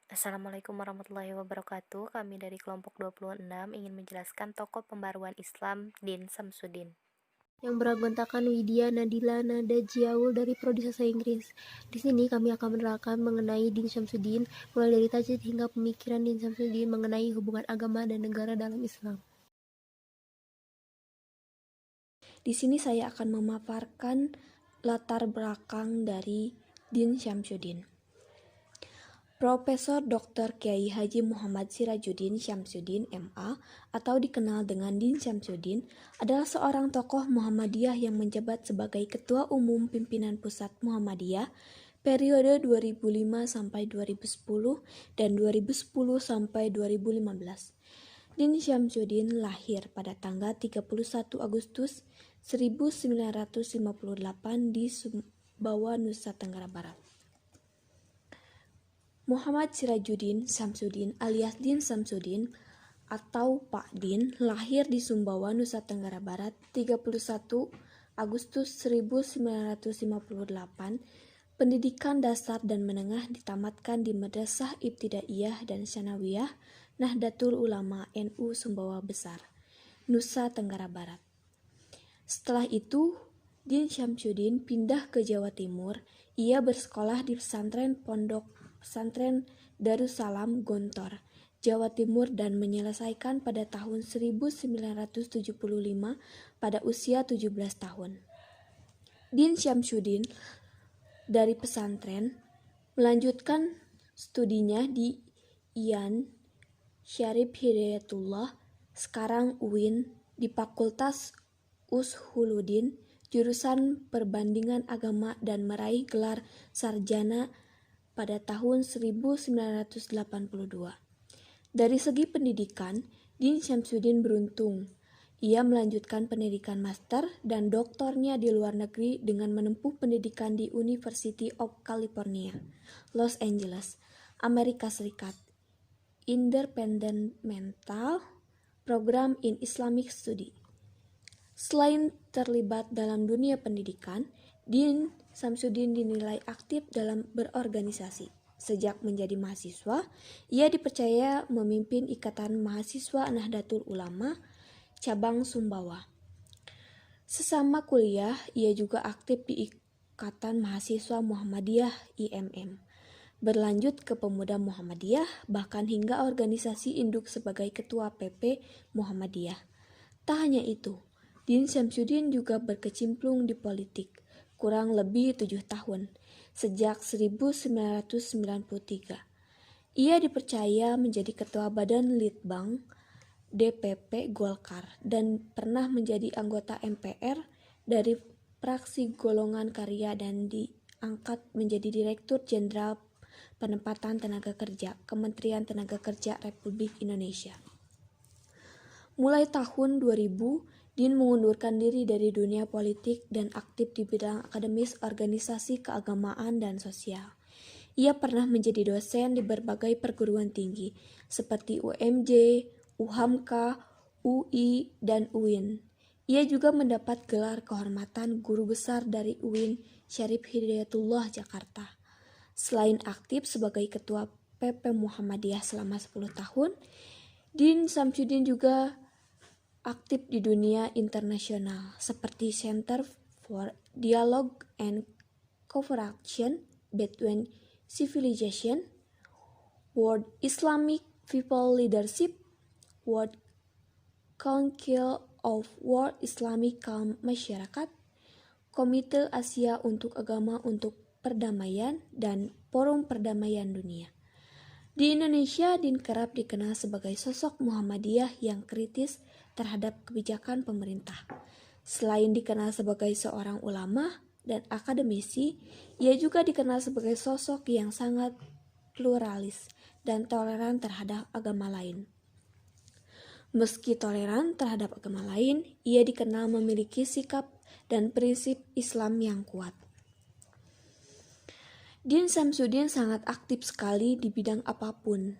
Assalamualaikum warahmatullahi wabarakatuh. Kami dari kelompok 26 ingin menjelaskan tokoh pembaruan Islam Din Samsudin. Yang beragontakan Widya Nadila Nada Jiaul dari Prodi Sastra Inggris. Di sini kami akan menerangkan mengenai Din Syamsuddin, mulai dari tajdid hingga pemikiran Din Syamsuddin mengenai hubungan agama dan negara dalam Islam. Di sini saya akan memaparkan latar belakang dari Din Syamsuddin. Profesor Dr. Kiai Haji Muhammad Sirajuddin Syamsuddin MA atau dikenal dengan Din Syamsuddin adalah seorang tokoh Muhammadiyah yang menjabat sebagai Ketua Umum Pimpinan Pusat Muhammadiyah periode 2005 sampai 2010 dan 2010 sampai 2015. Din Syamsuddin lahir pada tanggal 31 Agustus 1958 di Sumbawa, Nusa Tenggara Barat. Muhammad Sirajuddin Syamsuddin alias Din Syamsuddin atau Pak Din lahir di Sumbawa, Nusa Tenggara Barat 31 Agustus 1958. Pendidikan dasar dan menengah ditamatkan di Madrasah Ibtidaiyah dan Tsanawiyah Nahdlatul Ulama NU Sumbawa Besar, Nusa Tenggara Barat. Setelah itu, Din Syamsuddin pindah ke Jawa Timur. Ia bersekolah di pesantren Darussalam Gontor, Jawa Timur dan menyelesaikan pada tahun 1975 pada usia 17 tahun. Din Syamsuddin dari pesantren melanjutkan studinya di IAIN Syarif Hidayatullah, sekarang UIN, di Fakultas Ushuluddin, jurusan Perbandingan Agama dan meraih gelar sarjana pada tahun 1982. Dari segi pendidikan, Din Syamsuddin beruntung. Ia melanjutkan pendidikan master dan doktornya di luar negeri dengan menempuh pendidikan di University of California, Los Angeles, Amerika Serikat, Interdepartmental Program in Islamic Study. Selain terlibat dalam dunia pendidikan, Din Syamsuddin dinilai aktif dalam berorganisasi. Sejak menjadi mahasiswa, ia dipercaya memimpin Ikatan Mahasiswa Nahdlatul Ulama cabang Sumbawa. Sesama kuliah, ia juga aktif di Ikatan Mahasiswa Muhammadiyah IMM. Berlanjut ke Pemuda Muhammadiyah, bahkan hingga organisasi induk sebagai Ketua PP Muhammadiyah. Tak hanya itu, Din Syamsuddin juga berkecimpung di politik kurang lebih 7 tahun, sejak 1993. Ia dipercaya menjadi Ketua Badan Litbang DPP Golkar dan pernah menjadi anggota MPR dari fraksi Golongan Karya dan diangkat menjadi Direktur Jenderal Penempatan Tenaga Kerja Kementerian Tenaga Kerja Republik Indonesia. Mulai tahun 2000, Din mengundurkan diri dari dunia politik dan aktif di bidang akademis, organisasi, keagamaan, dan sosial. Ia pernah menjadi dosen di berbagai perguruan tinggi seperti UMJ, UHAMKA, UI, dan UIN. Ia juga mendapat gelar kehormatan Guru Besar dari UIN Syarif Hidayatullah Jakarta. Selain aktif sebagai Ketua PP Muhammadiyah selama 10 tahun, Din Syamsuddin juga aktif di dunia internasional seperti Center for Dialogue and Cooperation Between Civilization, World Islamic People Leadership, World Council of World Islamic Kaum Masyarakat, Komite Asia untuk Agama untuk Perdamaian, dan Forum Perdamaian Dunia. Di Indonesia, Din kerap dikenal sebagai sosok Muhammadiyah yang kritis terhadap kebijakan pemerintah. Selain dikenal sebagai seorang ulama dan akademisi, ia juga dikenal sebagai sosok yang sangat pluralis dan toleran terhadap agama lain. Meski toleran terhadap agama lain, ia dikenal memiliki sikap dan prinsip Islam yang kuat. Din Syamsuddin sangat aktif sekali di bidang apapun,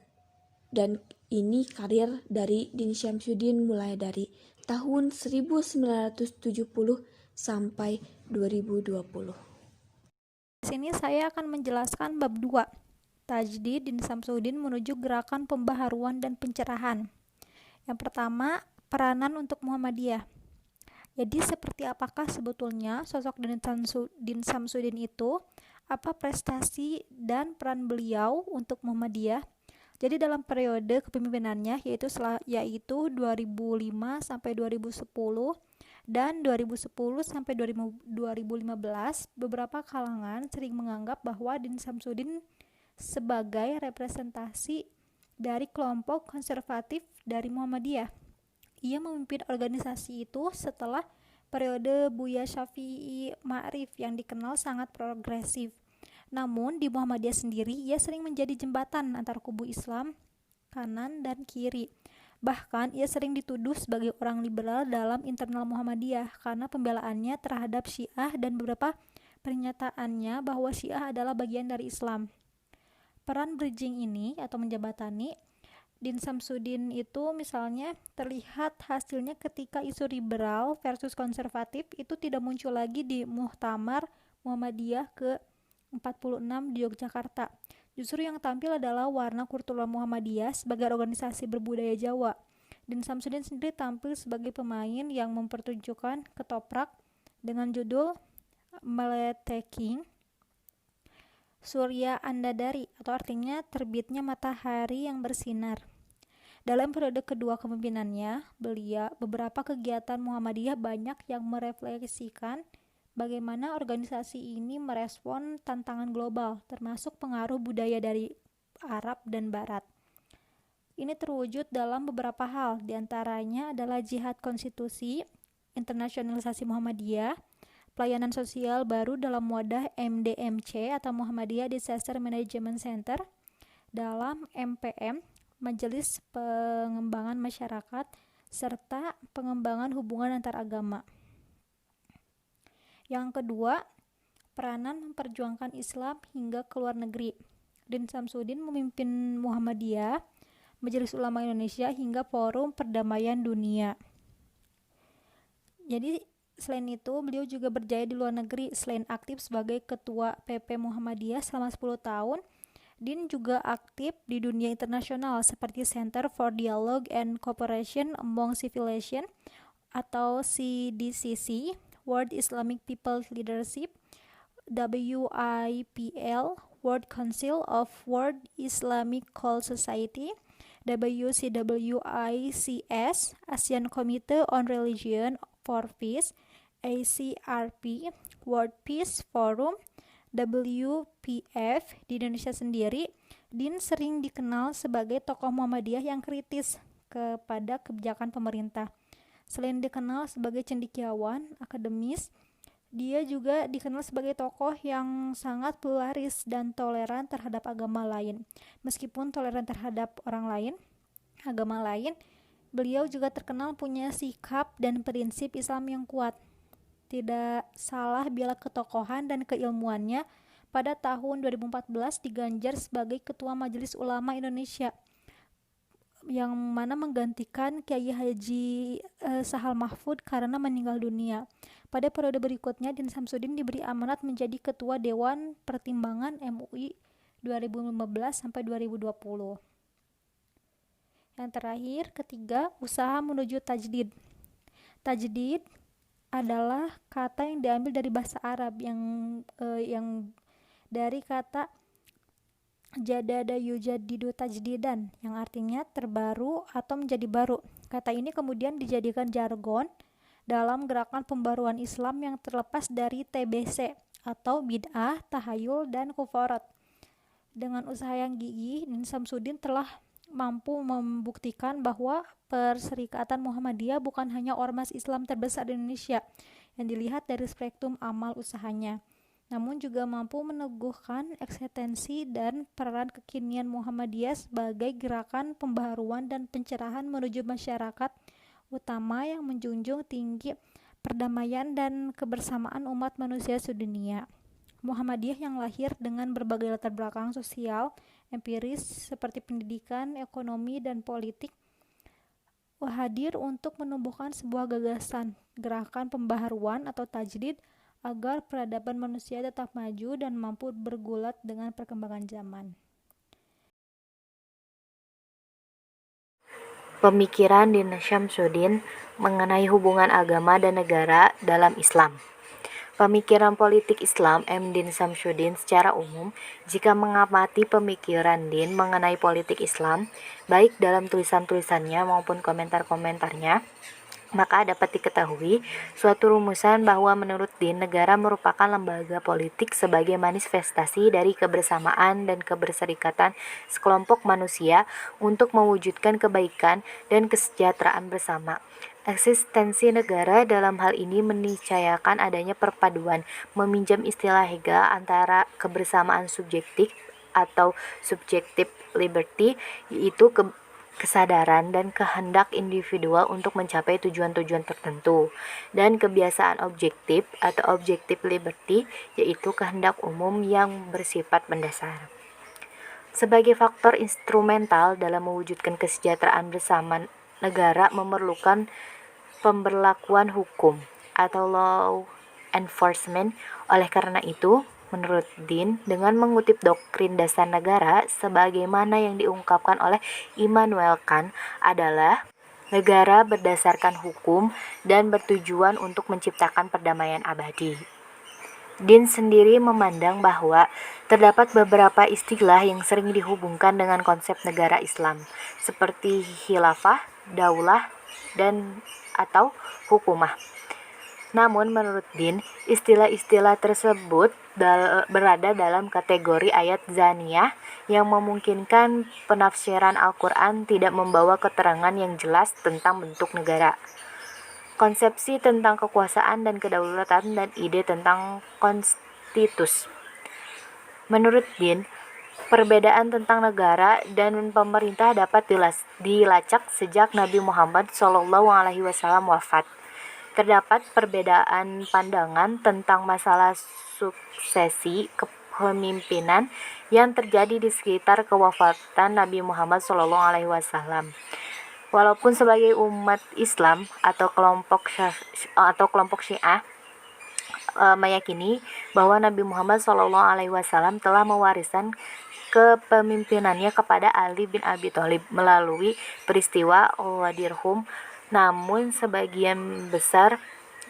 dan ini karir dari Din Syamsuddin mulai dari tahun 1970 sampai 2020. Di sini saya akan menjelaskan bab 2, Tajdid Din Samsudin menuju gerakan pembaharuan dan pencerahan. Yang pertama, peranan untuk Muhammadiyah. Jadi seperti apakah sebetulnya sosok Din Samsudin itu? Apa prestasi dan peran beliau untuk Muhammadiyah? Jadi dalam periode kepemimpinannya yaitu 2005 sampai 2010 dan 2010 sampai 2015, beberapa kalangan sering menganggap bahwa Din Samsudin sebagai representasi dari kelompok konservatif dari Muhammadiyah. Ia memimpin organisasi itu setelah periode Buya Syafi'i Ma'rif yang dikenal sangat progresif. Namun di Muhammadiyah sendiri ia sering menjadi jembatan antara kubu Islam kanan dan kiri. Bahkan ia sering dituduh sebagai orang liberal dalam internal Muhammadiyah karena pembelaannya terhadap Syiah dan beberapa pernyataannya bahwa Syiah adalah bagian dari Islam. Peran bridging ini atau menjembatani Din Samsudin itu misalnya terlihat hasilnya ketika isu liberal versus konservatif itu tidak muncul lagi di Muktamar Muhammadiyah ke-46 di Yogyakarta. Justru yang tampil adalah warna Kurtulan Muhammadiyah sebagai organisasi berbudaya Jawa. Din Samsudin sendiri tampil sebagai pemain yang mempertunjukkan ketoprak dengan judul Meleteking Surya Andadari atau artinya terbitnya matahari yang bersinar. Dalam periode kedua kepemimpinannya, beberapa kegiatan Muhammadiyah banyak yang merefleksikan bagaimana organisasi ini merespon tantangan global, termasuk pengaruh budaya dari Arab dan Barat. Ini terwujud dalam beberapa hal, diantaranya adalah jihad konstitusi, internasionalisasi Muhammadiyah, pelayanan sosial baru dalam wadah MDMC atau Muhammadiyah Disaster Management Center, dalam MPM, Majelis Pengembangan Masyarakat, serta pengembangan hubungan antar agama. Yang kedua, peranan memperjuangkan Islam hingga ke luar negeri. Din Samsudin memimpin Muhammadiyah, Majelis Ulama Indonesia hingga Forum Perdamaian Dunia. Jadi selain itu, beliau juga berjaya di luar negeri. Selain aktif sebagai Ketua PP Muhammadiyah selama 10 tahun, Din juga aktif di dunia internasional seperti Center for Dialogue and Cooperation Among Civilizations atau CDCC, World Islamic People's Leadership, WIPL, World Council of World Islamic Cult Society, WCWICS, ASEAN Committee on Religion for Peace, ACRP, World Peace Forum, WPF. Di Indonesia sendiri, Din sering dikenal sebagai tokoh Muhammadiyah yang kritis kepada kebijakan pemerintah. Selain dikenal sebagai cendekiawan, akademis, dia juga dikenal sebagai tokoh yang sangat pluralis dan toleran terhadap agama lain. Meskipun toleran terhadap agama lain, beliau juga terkenal punya sikap dan prinsip Islam yang kuat. Tidak salah bila ketokohan dan keilmuannya pada tahun 2014 diganjar sebagai Ketua Majelis Ulama Indonesia, yang mana menggantikan Kiai Haji Sahal Mahfud karena meninggal dunia. Pada periode berikutnya, Din Samsudin diberi amanat menjadi Ketua Dewan Pertimbangan MUI 2015 sampai 2020. Yang terakhir, ketiga, usaha menuju tajdid. Tajdid adalah kata yang diambil dari bahasa Arab yang dari kata jadada yujadidu tajdidan, yang artinya terbaru atau menjadi baru. Kata ini kemudian dijadikan jargon dalam gerakan pembaruan Islam yang terlepas dari TBC atau bid'ah, tahayul, dan kufarat. Dengan usaha yang gigih, Din Samsudin telah mampu membuktikan bahwa Perserikatan Muhammadiyah bukan hanya ormas Islam terbesar di Indonesia yang dilihat dari spektrum amal usahanya, namun juga mampu meneguhkan eksistensi dan peran kekinian Muhammadiyah sebagai gerakan pembaharuan dan pencerahan menuju masyarakat utama yang menjunjung tinggi perdamaian dan kebersamaan umat manusia sedunia. Muhammadiyah yang lahir dengan berbagai latar belakang sosial, empiris seperti pendidikan, ekonomi, dan politik, hadir untuk menumbuhkan sebuah gagasan, gerakan pembaharuan atau tajdid agar peradaban manusia tetap maju dan mampu bergulat dengan perkembangan zaman. Pemikiran Din Syamsuddin mengenai hubungan agama dan negara dalam Islam. Pemikiran politik Islam M. Din Syamsuddin secara umum, jika mengamati pemikiran Din mengenai politik Islam, baik dalam tulisan-tulisannya maupun komentar-komentarnya, maka dapat diketahui suatu rumusan bahwa menurut Din, negara merupakan lembaga politik sebagai manifestasi dari kebersamaan dan keberserikatan sekelompok manusia untuk mewujudkan kebaikan dan kesejahteraan bersama. Eksistensi negara dalam hal ini meniscayakan adanya perpaduan, meminjam istilah Hegel, antara kebersamaan subjektif atau subjective liberty, yaitu kesadaran dan kehendak individual untuk mencapai tujuan-tujuan tertentu, dan kebiasaan objektif atau objective liberty, yaitu kehendak umum yang bersifat mendasar. Sebagai faktor instrumental dalam mewujudkan kesejahteraan bersama, negara memerlukan pemberlakuan hukum atau law enforcement. Oleh karena itu, menurut Din, dengan mengutip doktrin dasar negara sebagaimana yang diungkapkan oleh Immanuel Kant adalah negara berdasarkan hukum dan bertujuan untuk menciptakan perdamaian abadi. Din sendiri memandang bahwa terdapat beberapa istilah yang sering dihubungkan dengan konsep negara Islam, seperti khilafah, daulah, dan atau hukumah. Namun menurut Din, istilah-istilah tersebut berada dalam kategori ayat zaniyah yang memungkinkan penafsiran Al-Quran tidak membawa keterangan yang jelas tentang bentuk negara. Konsepsi tentang kekuasaan dan kedaulatan dan ide tentang konstitus. Menurut Din, perbedaan tentang negara dan pemerintah dapat dilacak sejak Nabi Muhammad SAW wafat. Terdapat perbedaan pandangan tentang masalah suksesi kepemimpinan yang terjadi di sekitar kewafatan Nabi Muhammad SAW. Walaupun sebagai umat Islam atau kelompok Syiah meyakini bahwa Nabi Muhammad SAW telah mewariskan kepemimpinannya kepada Ali bin Abi Thalib melalui peristiwa Ghadir-Hum, namun sebagian besar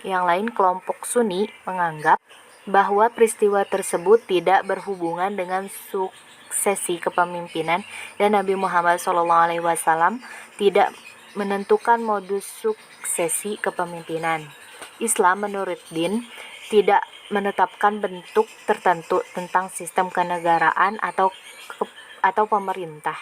yang lain, kelompok Sunni, menganggap bahwa peristiwa tersebut tidak berhubungan dengan suksesi kepemimpinan dan Nabi Muhammad SAW tidak menentukan modus suksesi kepemimpinan. Islam menurut Din tidak menetapkan bentuk tertentu tentang sistem kenegaraan atau pemerintah,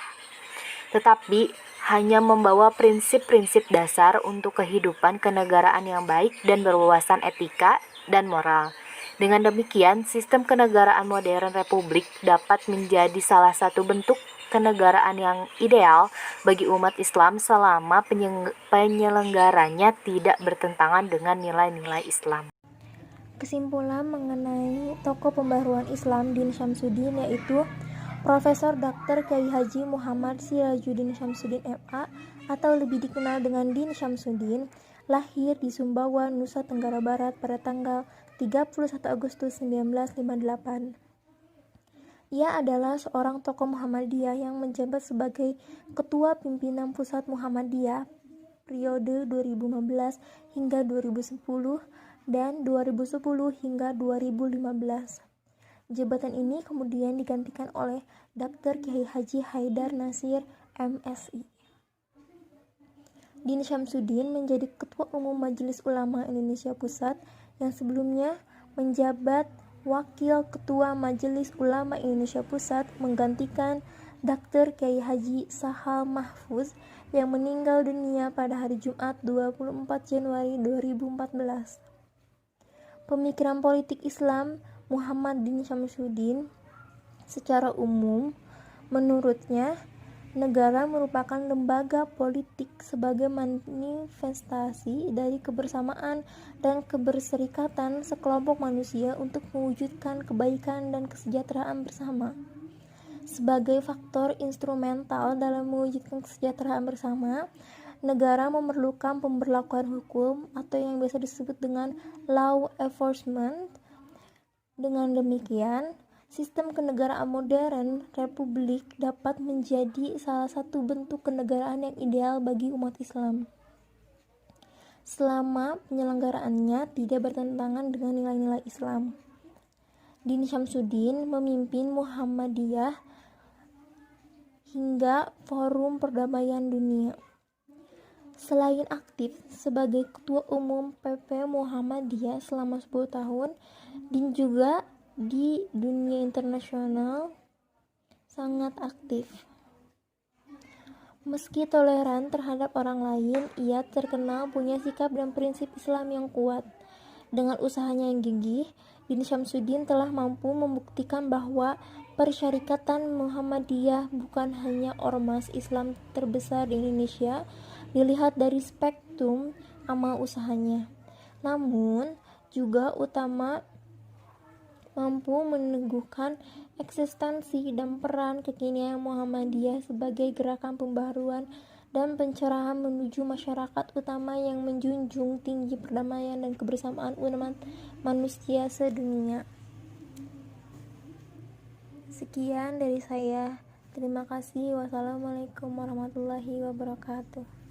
tetapi hanya membawa prinsip-prinsip dasar untuk kehidupan kenegaraan yang baik dan berwawasan etika dan moral. Dengan demikian, sistem kenegaraan modern republik dapat menjadi salah satu bentuk kenegaraan yang ideal bagi umat Islam selama penyelenggaranya tidak bertentangan dengan nilai-nilai Islam. Kesimpulan mengenai tokoh pembaruan Islam Din Syamsuddin yaitu Profesor Dr. Kyai Haji Muhammad Sirajuddin Syamsuddin MA atau lebih dikenal dengan Din Syamsuddin, lahir di Sumbawa, Nusa Tenggara Barat pada tanggal 31 Agustus 1958. Ia adalah seorang tokoh Muhammadiyah yang menjabat sebagai Ketua Pimpinan Pusat Muhammadiyah periode 2015 hingga 2010 dan 2010 hingga 2015. Jabatan ini kemudian digantikan oleh Dr. Kyai Haji Haidar Nasir, MSI. Din Syamsuddin menjadi Ketua Umum Majelis Ulama Indonesia Pusat yang sebelumnya menjabat Wakil Ketua Majelis Ulama Indonesia Pusat menggantikan Dr. Kyai Haji Sahal Mahfuz yang meninggal dunia pada hari Jumat 24 Januari 2014. Pemikiran politik Islam Muhammad Din Syamsuddin secara umum, menurutnya, negara merupakan lembaga politik sebagai manifestasi dari kebersamaan dan keberserikatan sekelompok manusia untuk mewujudkan kebaikan dan kesejahteraan bersama. Sebagai faktor instrumental dalam mewujudkan kesejahteraan bersama, negara memerlukan pemberlakuan hukum atau yang biasa disebut dengan law enforcement. Dengan demikian, Sistem kenegaraan modern republik dapat menjadi salah satu bentuk kenegaraan yang ideal bagi umat Islam, selama penyelenggaraannya tidak bertentangan dengan nilai-nilai Islam. Din Syamsuddin memimpin Muhammadiyah hingga Forum Perdamaian Dunia. Selain aktif sebagai Ketua Umum PP Muhammadiyah selama 10 tahun, Din juga di dunia internasional sangat aktif. Meski toleran terhadap orang lain, ia terkenal punya sikap dan prinsip Islam yang kuat. Dengan usahanya yang gigih, Din Syamsuddin telah mampu membuktikan bahwa Persyarikatan Muhammadiyah bukan hanya ormas Islam terbesar di Indonesia dilihat dari spektrum amal usahanya, namun juga mampu meneguhkan eksistensi dan peran kekinian Muhammadiyah sebagai gerakan pembaharuan dan pencerahan menuju masyarakat utama yang menjunjung tinggi perdamaian dan kebersamaan umat manusia sedunia. Sekian dari saya. Terima kasih. Wassalamualaikum warahmatullahi wabarakatuh.